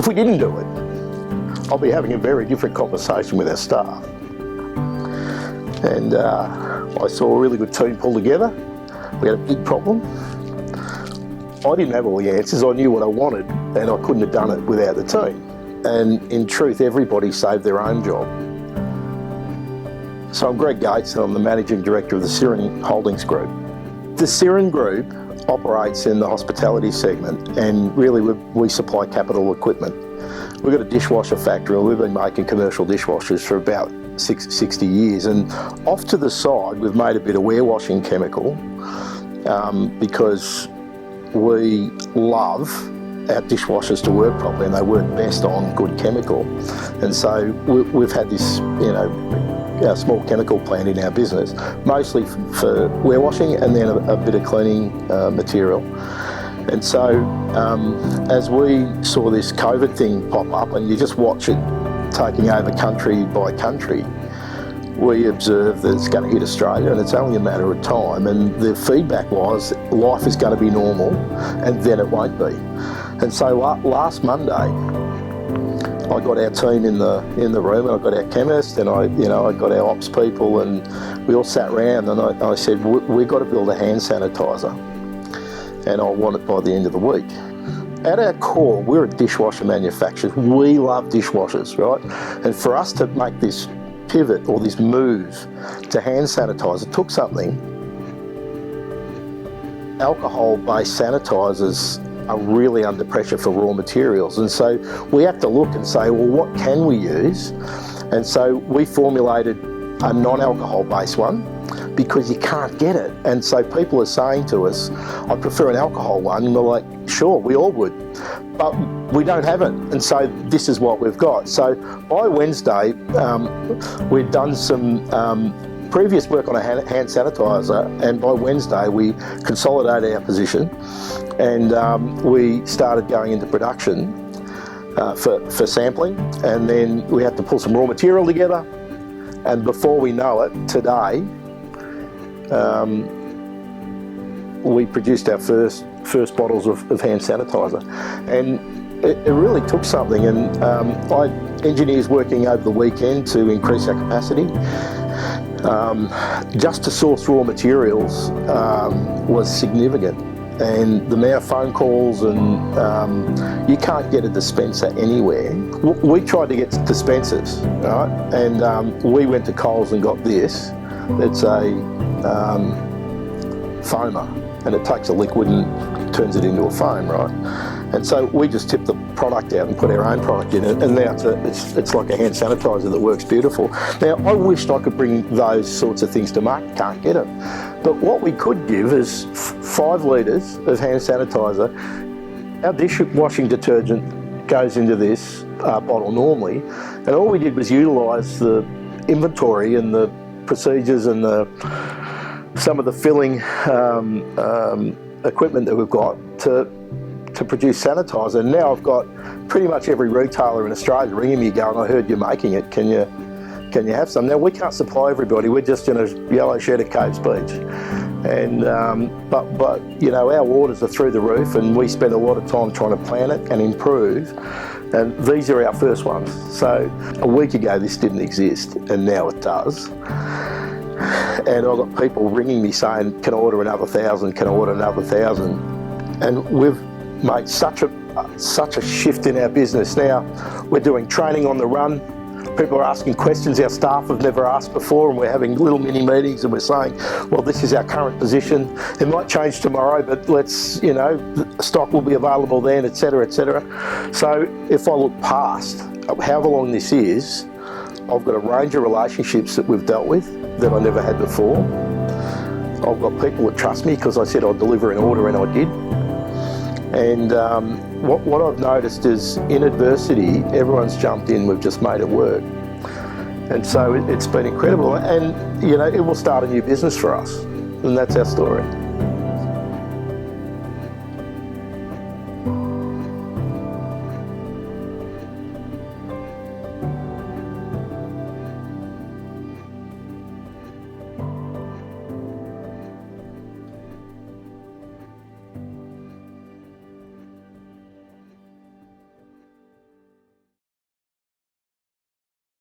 If we didn't do it, I'll be having a very different conversation with our staff. And I saw a really good team pull together. We had a big problem. I didn't have all the answers. I knew what I wanted, and I couldn't have done it without the team. And in truth, everybody saved their own job. So I'm Greg Gates, and I'm the Managing Director of the Siren Holdings Group. The Siren Group operates in the hospitality segment, and really we supply capital equipment. We've got a dishwasher factory, and we've been making commercial dishwashers for about 60 years. And off to the side, we've made a bit of warewashing chemical because we love our dishwashers to work properly, and they work best on good chemical. And so we've had this, our small chemical plant in our business, mostly for warewashing and then a bit of cleaning material. And so as we saw this COVID thing pop up, and you just watch it taking over country by country, we observed that it's going to hit Australia, and it's only a matter of time. And the feedback was life is going to be normal, and then it won't be. And so last Monday, I got our team in the room, and I got our chemist, and I got our ops people, and we all sat around, and I said, we've got to build a hand sanitizer, and I want it by the end of the week. At our core, we're a dishwasher manufacturer. We love dishwashers, right? And for us to make this pivot or this move to hand sanitizer took something. Alcohol-based sanitizers are really under pressure for raw materials, and so we have to look and say, well, what can we use? And so we formulated a non-alcohol based one because you can't get it. And so people are saying to us, I prefer an alcohol one, and we're like, sure, we all would, but we don't have it, and so this is what we've got. So by Wednesday, we'd done some previous work on a hand sanitizer, and by Wednesday we consolidated our position, and we started going into production for sampling, and then we had to pull some raw material together, and before we know it, today we produced our first bottles of hand sanitizer. And it really took something, and I had engineers working over the weekend to increase our capacity. Just to source raw materials was significant, and the amount of phone calls, and you can't get a dispenser anywhere. We tried to get dispensers, right? And we went to Coles and got this. It's a foamer, and it takes a liquid and turns it into a foam, right? And so we just tipped the product out and put our own product in it, and now it's like a hand sanitizer that works beautiful. Now, I wished I could bring those sorts of things to market, can't get it. But what we could give is 5 litres of hand sanitizer. Our dishwashing detergent goes into this bottle normally, and all we did was utilise the inventory and the procedures and some of the filling equipment that we've got to produce sanitizer. And now I've got pretty much every retailer in Australia ringing me going, I heard you're making it, can you have some? Now, we can't supply everybody, we're just in a yellow shed at Caves Beach. And but our orders are through the roof, and we spend a lot of time trying to plan it and improve, and these are our first ones. So a week ago this didn't exist, and now it does. And I've got people ringing me saying, can I order another 1,000, can I order another 1,000? And we've made such a shift in our business. Now we're doing training on the run. People are asking questions our staff have never asked before, and we're having little mini meetings, and we're saying, well, this is our current position. It might change tomorrow, but let's, the stock will be available then, etc., etc. So if I look past however long this is, I've got a range of relationships that we've dealt with that I never had before. I've got people that trust me because I said I'd deliver an order, and I did. And what I've noticed is in adversity, everyone's jumped in, we've just made it work. And so it's been incredible, and it will start a new business for us, and that's our story.